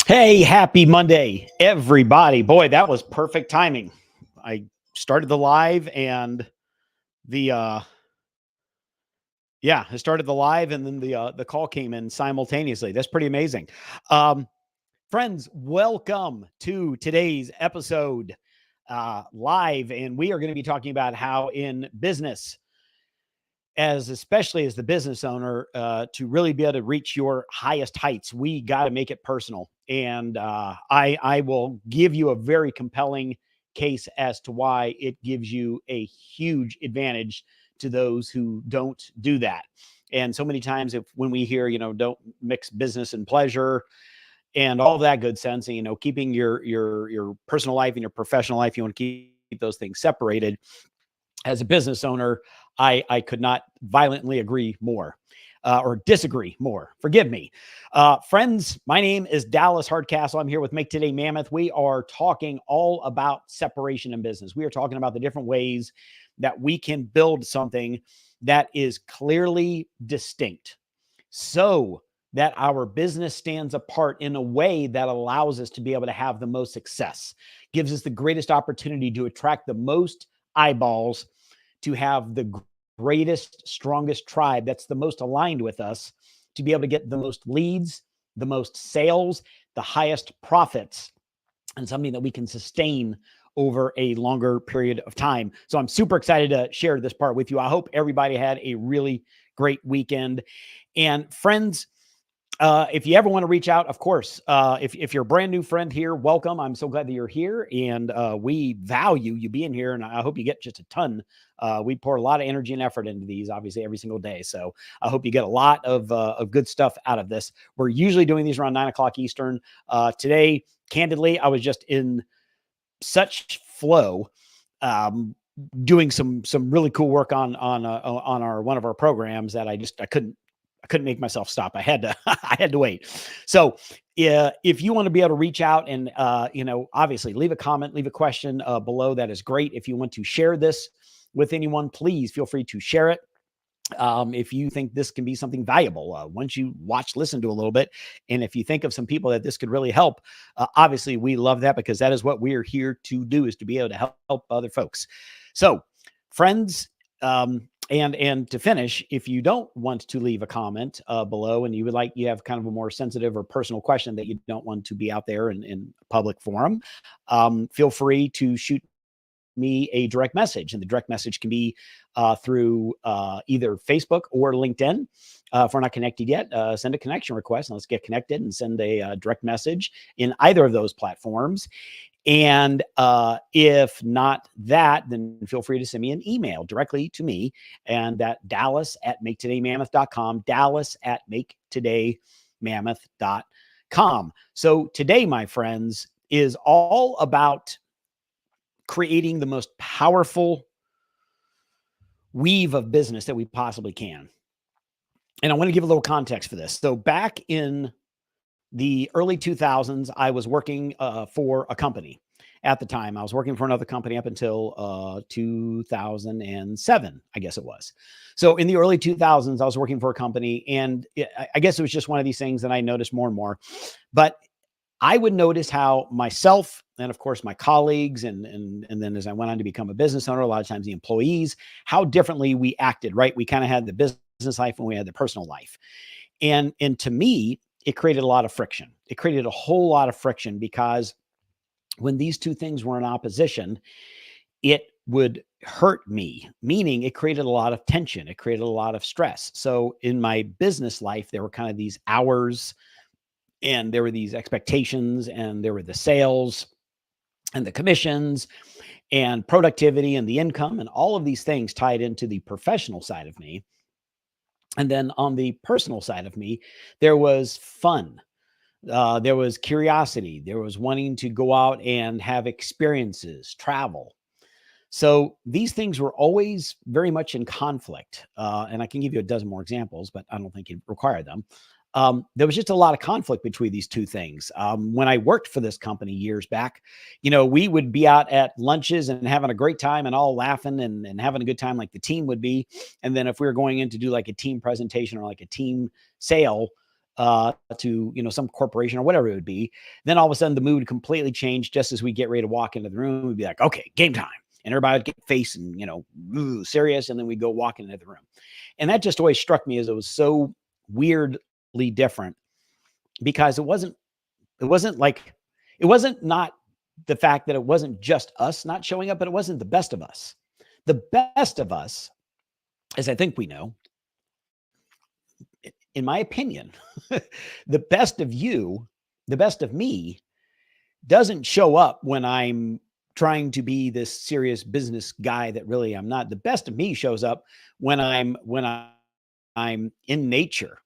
Hey, happy Monday, everybody. Boy, that was perfect timing. I started the live and the I started the live and then the call came in simultaneously. That's pretty amazing. Um Friends, welcome to today's episode live, and we are going to be talking about how in business, especially as the business owner, to really be able to reach your highest heights, we got to make it personal. And I will give you a very compelling case as to why it gives you a huge advantage to those who don't do that. And so many times, if when we hear, don't mix business and pleasure and all that good sense, and keeping your personal life and your professional life, you want to keep those things separated. As a business owner, I could not violently agree more, or disagree more. Forgive me. Friends, my name is Dallas Hardcastle. I'm here with Make Today Mammoth. We are talking all about separation in business. We are talking about the different ways that we can build something that is clearly distinct, so that our business stands apart in a way that allows us to be able to have the most success, gives us the greatest opportunity to attract the most eyeballs, to have the greatest, strongest tribe that's the most aligned with us, to be able to get the most leads, the most sales, the highest profits, and something that we can sustain over a longer period of time. So I'm super excited to share this part with you. I hope everybody had a really great weekend. And friends, if you ever want to reach out, of course, if you're a brand new friend here, welcome. I'm so glad that you're here, and we value you being here, and I hope you get just a ton. We pour a lot of energy and effort into these, obviously, every single day. So I hope you get a lot of good stuff out of this. We're usually doing these around 9 o'clock Eastern. Today, candidly, I was just in such flow, doing some really cool work on our one of our programs that I couldn't make myself stop. I had to I had to wait. So if you want to be able to reach out and obviously leave a comment, leave a question below, that is great. If you want to share this with anyone, please feel free to share it. If you think this can be something valuable, once you listen to a little bit, and if you think of some people that this could really help, obviously we love that, because that is what we're here to do, is to be able to help other folks. So friends, and to finish, if you don't want to leave a comment below, and you have kind of a more sensitive or personal question that you don't want to be out there in public forum, feel free to shoot me a direct message. And the direct message can be through either Facebook or LinkedIn. If we're not connected yet, send a connection request and let's get connected, and send a direct message in either of those platforms. And if not that, then feel free to send me an email directly to me, and that dallas@maketodaymammoth.com, dallas@maketodaymammoth.com. So today, my friends, is all about creating the most powerful weave of business that we possibly can. And I want to give a little context for this. So back in the early 2000s, I was working for a company. At the time, I was working for another company up until 2007, I guess it was. So in the early 2000s, I was working for a company, and I guess it was just one of these things that I noticed more and more. But I would notice how myself, and of course my colleagues, and then as I went on to become a business owner, a lot of times the employees, how differently we acted, right? We kind of had the business life and we had the personal life. And to me, it created a lot of friction. It created a whole lot of friction, because when these two things were in opposition, it would hurt me, meaning it created a lot of tension. It created a lot of stress. So in my business life, there were kind of these hours, and there were these expectations, and there were the sales and the commissions and productivity and the income, and all of these things tied into the professional side of me. And then on the personal side of me, there was fun. There was curiosity. There was wanting to go out and have experiences, travel. So these things were always very much in conflict. And I can give you a dozen more examples, but I don't think you'd require them. There was just a lot of conflict between these two things. When I worked for this company years back, we would be out at lunches and having a great time and all laughing and having a good time, like the team would be. And then if we were going in to do like a team presentation or like a team sale, to, some corporation or whatever it would be. Then all of a sudden the mood would completely change just as we get ready to walk into the room. We'd be like, okay, game time. And everybody would get face and, serious. And then we'd go walking into the room. And that just always struck me as it was so weirdly different, because it wasn't not the fact that it wasn't just us not showing up, but it wasn't the best of us. The best of us, as I think we know, in my opinion, the best of you, the best of me, doesn't show up when I'm trying to be this serious business guy that really I'm not. The best of me shows up when I'm in nature,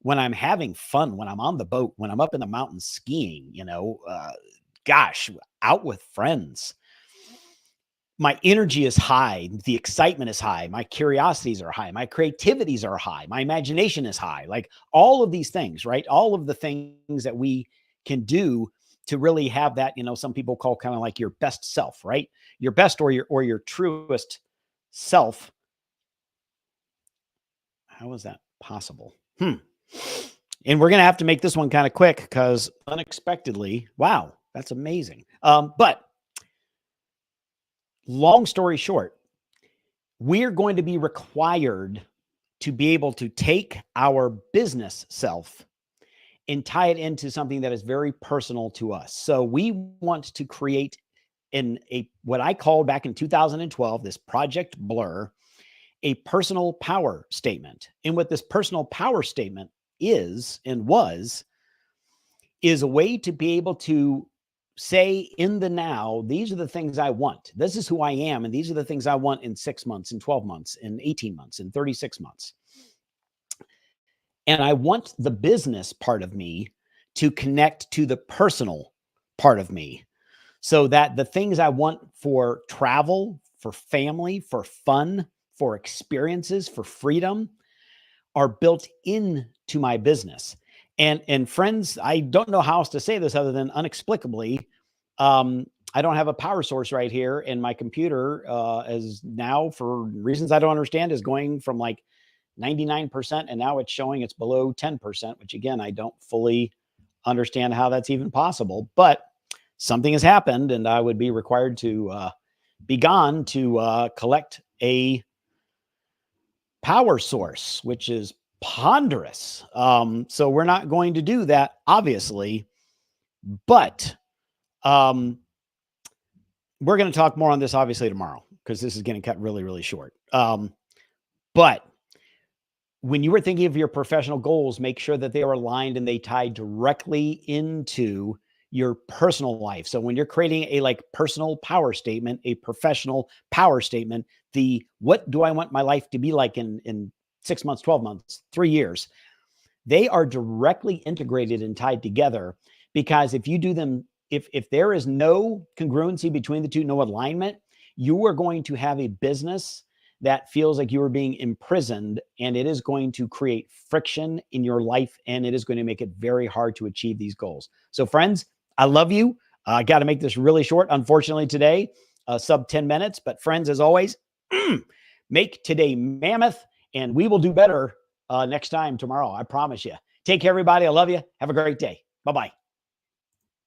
when I'm having fun, when I'm on the boat, when I'm up in the mountains skiing, out with friends. My energy is high. The excitement is high. My curiosities are high. My creativities are high. My imagination is high. Like all of these things, right? All of the things that we can do to really have that, some people call kind of like your best self, right? Your best or your truest self. How is that possible? And we're going to have to make this one kind of quick because unexpectedly, wow, that's amazing. But long story short, we're going to be required to be able to take our business self and tie it into something that is very personal to us. So we want to create what I called back in 2012, this Project Blur, a personal power statement. And what this personal power statement is a way to be able to say in the now, these are the things I want. This is who I am. And these are the things I want in 6 months, in 12 months, in 18 months, in 36 months. And I want the business part of me to connect to the personal part of me, so that the things I want for travel, for family, for fun, for experiences, for freedom are built into my business. And friends, I don't know how else to say this other than inexplicably, I don't have a power source right here, and my computer is now, for reasons I don't understand, is going from like 99%, and now it's showing it's below 10%, which again, I don't fully understand how that's even possible, but something has happened and I would be required to be gone to collect a power source, which is ponderous. So we're not going to do that, obviously, but we're going to talk more on this obviously tomorrow, because this is getting cut really, really short. But when you were thinking of your professional goals, make sure that they are aligned and they tie directly into your personal life. So when you're creating a personal power statement, a professional power statement, what do I want my life to be like in 6 months, 12 months, 3 years, they are directly integrated and tied together. Because if you do them, if there is no congruency between the two, no alignment, you are going to have a business that feels like you are being imprisoned, and it is going to create friction in your life, and it is going to make it very hard to achieve these goals. So friends, I love you. I got to make this really short, unfortunately, today, sub 10 minutes. But friends, as always, make today mammoth, and we will do better next time tomorrow. I promise you. Take care, everybody. I love you. Have a great day. Bye-bye.